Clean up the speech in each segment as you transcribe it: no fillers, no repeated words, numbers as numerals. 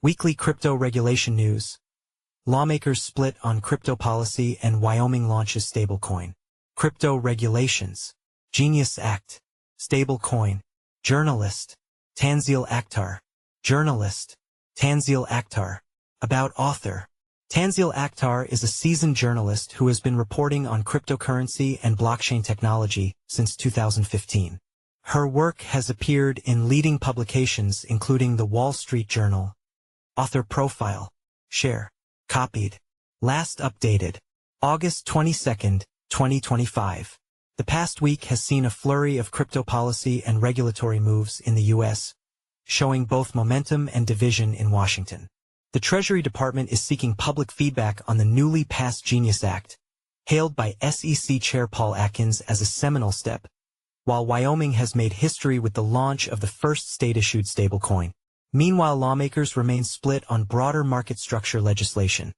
Weekly crypto regulation news. Lawmakers split on crypto policy and Wyoming launches stablecoin. Crypto regulations. Genius Act. Stablecoin. Journalist. Tanzeel Akhtar. Journalist. Tanzeel Akhtar. About author. Tanzeel Akhtar is a seasoned journalist who has been reporting on cryptocurrency and blockchain technology since 2015. Her work has appeared in leading publications including The Wall Street Journal. Author profile. Share. Copied. Last updated. August 22, 2025. The past week has seen a flurry of crypto policy and regulatory moves in the U.S., showing both momentum and division in Washington. The Treasury Department is seeking public feedback on the newly passed Genius Act, hailed by SEC Chair Paul Atkins as a seminal step, while Wyoming has made history with the launch of the first state-issued stablecoin. Meanwhile, lawmakers remain split on broader market structure legislation.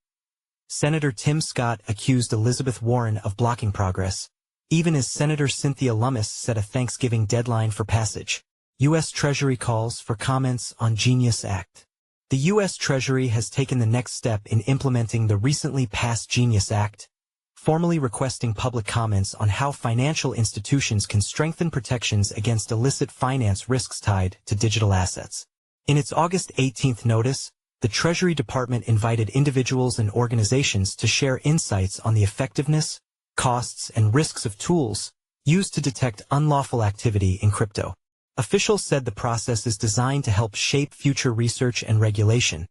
Senator Tim Scott accused Elizabeth Warren of blocking progress, even as Senator Cynthia Lummis set a Thanksgiving deadline for passage. U.S. Treasury calls for comments on Genius Act. The U.S. Treasury has taken the next step in implementing the recently passed Genius Act, formally requesting public comments on how financial institutions can strengthen protections against illicit finance risks tied to digital assets. In its August 18 notice, the Treasury Department invited individuals and organizations to share insights on the effectiveness, costs, and risks of tools used to detect unlawful activity in crypto. Officials said the process is designed to help shape future research and regulation,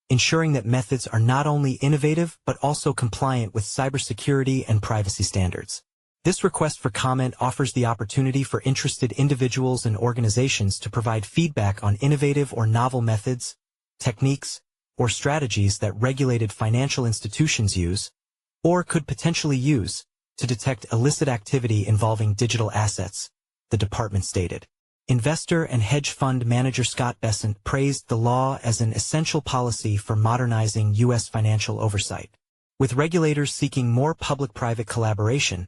ensuring that methods are not only innovative but also compliant with cybersecurity and privacy standards. This request for comment offers the opportunity for interested individuals and organizations to provide feedback on innovative or novel methods, techniques, or strategies that regulated financial institutions use, or could potentially use, to detect illicit activity involving digital assets, the department stated. Investor and hedge fund manager Scott Bessent praised the law as an essential policy for modernizing U.S. financial oversight. With regulators seeking more public-private collaboration,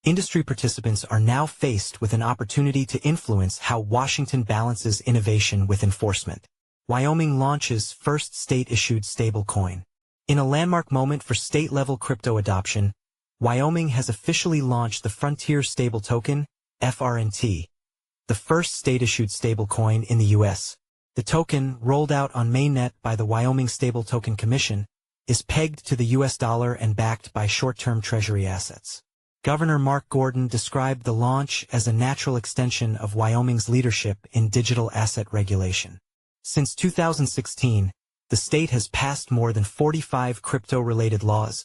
industry participants are now faced with an opportunity to influence how Washington balances innovation with enforcement. Wyoming launches first state-issued stablecoin. In a landmark moment for state-level crypto adoption, Wyoming has officially launched the Frontier Stable Token, FRNT, the first state-issued stablecoin in the U.S. The token, rolled out on mainnet by the Wyoming Stable Token Commission, is pegged to the U.S. dollar and backed by short-term Treasury assets. Governor Mark Gordon described the launch as a natural extension of Wyoming's leadership in digital asset regulation. Since 2016, the state has passed more than 45 crypto-related laws,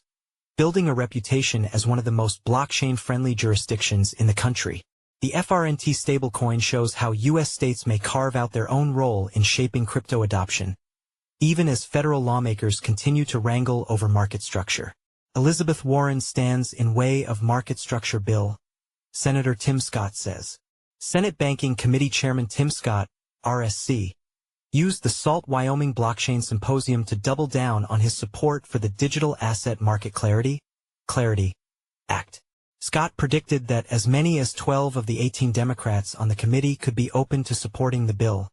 building a reputation as one of the most blockchain-friendly jurisdictions in the country. The FRNT stablecoin shows how U.S. states may carve out their own role in shaping crypto adoption, even as federal lawmakers continue to wrangle over market structure. Elizabeth Warren stands in way of market structure bill, Senator Tim Scott says. Senate Banking Committee Chairman Tim Scott, RSC, used the SALT Wyoming Blockchain Symposium to double down on his support for the Digital Asset Market Clarity Act. Scott predicted that as many as 12 of the 18 Democrats on the committee could be open to supporting the bill,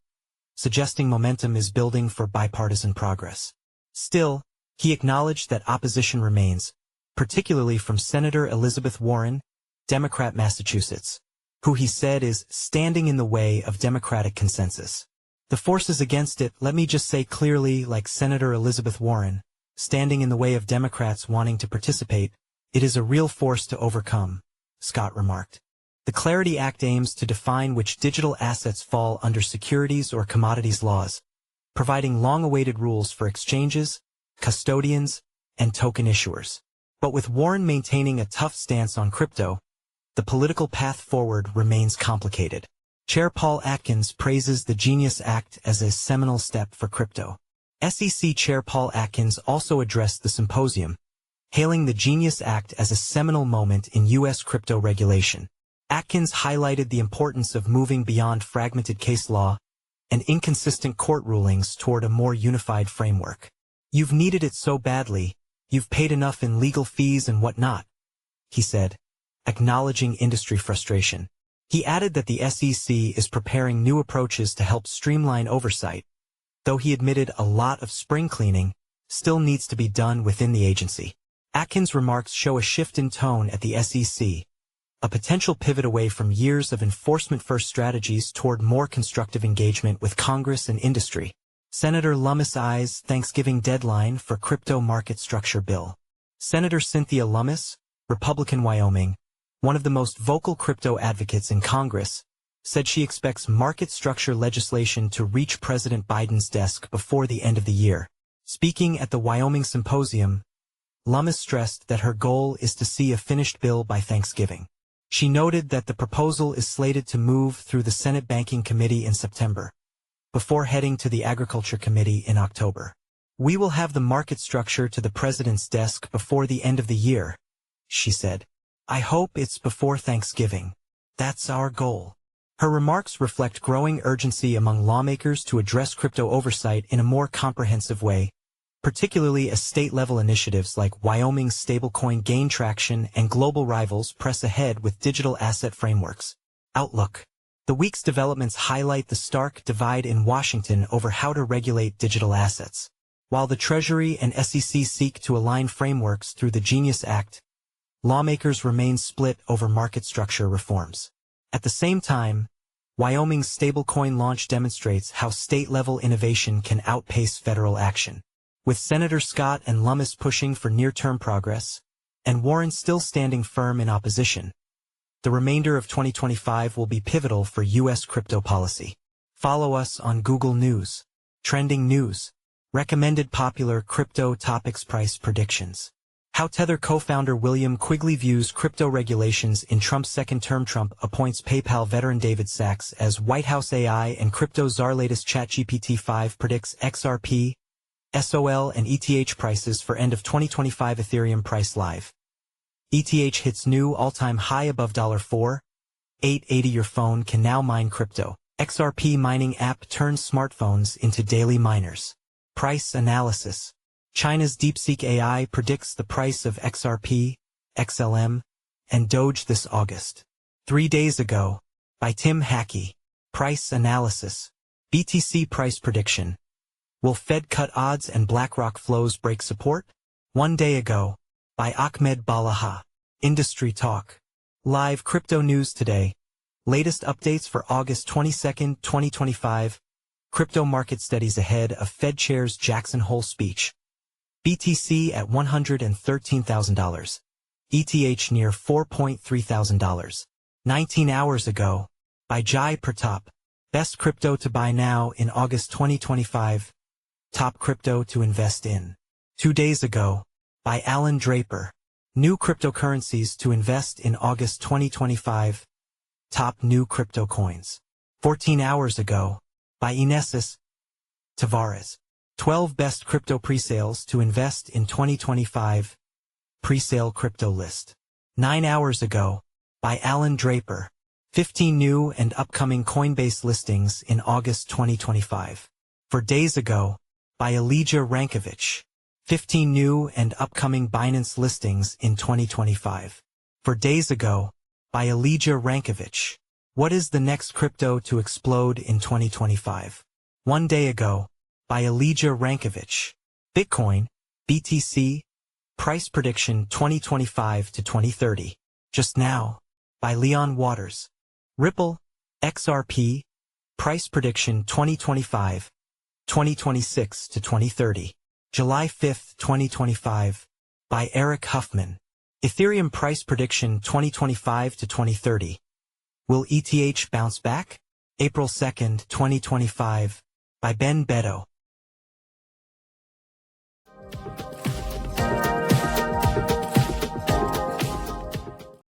suggesting momentum is building for bipartisan progress. Still, he acknowledged that opposition remains, particularly from Senator Elizabeth Warren, Democrat Massachusetts, who he said is standing in the way of Democratic consensus. The forces against it, let me just say clearly, like Senator Elizabeth Warren, standing in the way of Democrats wanting to participate, it is a real force to overcome, Scott remarked. The Clarity Act aims to define which digital assets fall under securities or commodities laws, providing long-awaited rules for exchanges, custodians, and token issuers. But with Warren maintaining a tough stance on crypto, the political path forward remains complicated. Chair Paul Atkins praises the Genius Act as a seminal step for crypto. SEC Chair Paul Atkins also addressed the symposium, hailing the Genius Act as a seminal moment in U.S. crypto regulation. Atkins highlighted the importance of moving beyond fragmented case law and inconsistent court rulings toward a more unified framework. "You've needed it so badly, you've paid enough in legal fees and whatnot," he said, acknowledging industry frustration. He added that the SEC is preparing new approaches to help streamline oversight, though he admitted a lot of spring cleaning still needs to be done within the agency. Atkins' remarks show a shift in tone at the SEC, a potential pivot away from years of enforcement-first strategies toward more constructive engagement with Congress and industry. Senator Lummis eyes Thanksgiving deadline for crypto market structure bill. Senator Cynthia Lummis, Republican Wyoming, one of the most vocal crypto advocates in Congress, said she expects market structure legislation to reach President Biden's desk before the end of the year. Speaking at the Wyoming symposium, Lummis stressed that her goal is to see a finished bill by Thanksgiving. She noted that the proposal is slated to move through the Senate Banking Committee in September, before heading to the Agriculture Committee in October. "We will have the market structure to the President's desk before the end of the year," she said. "I hope it's before Thanksgiving. That's our goal." Her remarks reflect growing urgency among lawmakers to address crypto oversight in a more comprehensive way, particularly as state-level initiatives like Wyoming's stablecoin gain traction and global rivals press ahead with digital asset frameworks. Outlook. The week's developments highlight the stark divide in Washington over how to regulate digital assets. While the Treasury and SEC seek to align frameworks through the Genius Act, lawmakers remain split over market structure reforms. At the same time, Wyoming's stablecoin launch demonstrates how state-level innovation can outpace federal action. With Senator Scott and Lummis pushing for near-term progress, and Warren still standing firm in opposition, the remainder of 2025 will be pivotal for U.S. crypto policy. Follow us on Google News. Trending news. Recommended popular crypto topics. Price predictions. How Tether co-founder William Quigley views crypto regulations in Trump's second term. Trump appoints PayPal veteran David Sachs as White House AI and crypto czar. Latest ChatGPT-5 predicts XRP, SOL and ETH prices for end of 2025. Ethereum price live. ETH hits new all-time high above $4.880. Your phone can now mine crypto. XRP mining app turns smartphones into daily miners. Price analysis. China's DeepSeek AI predicts the price of XRP, XLM, and Doge this August. 3 days ago, by Tim Hackey. Price analysis. BTC price prediction. Will Fed cut odds and BlackRock flows break support? 1 day ago, by Ahmed Balaha. Industry talk. Live crypto news today. Latest updates for August 22, 2025. Crypto market steadies ahead of Fed Chair's Jackson Hole speech. BTC at $113,000. ETH near $4,300. 19 hours ago, by Jai Pratap. Best crypto to buy now in August 2025. Top crypto to invest in. 2 days ago, by Alan Draper. New cryptocurrencies to invest in August 2025. Top new crypto coins. 14 hours ago, by Inesis Tavares. 12 best crypto presales to invest in 2025. Presale crypto list. 9 hours ago, by Alan Draper. 15 new and upcoming Coinbase listings in August 2025. 4 days ago, by Elijah Rankovich. 15 new and upcoming Binance listings in 2025. 4 days ago, by Elijah Rankovich. What is the next crypto to explode in 2025? 1 day ago, by Elijah Rankovich. Bitcoin, BTC, price prediction 2025 to 2030. Just now, by Leon Waters. Ripple, XRP, price prediction 2025, 2026 to 2030. July 5, 2025, by Eric Huffman. Ethereum price prediction 2025 to 2030. Will ETH bounce back? April 2, 2025, by Ben Beto.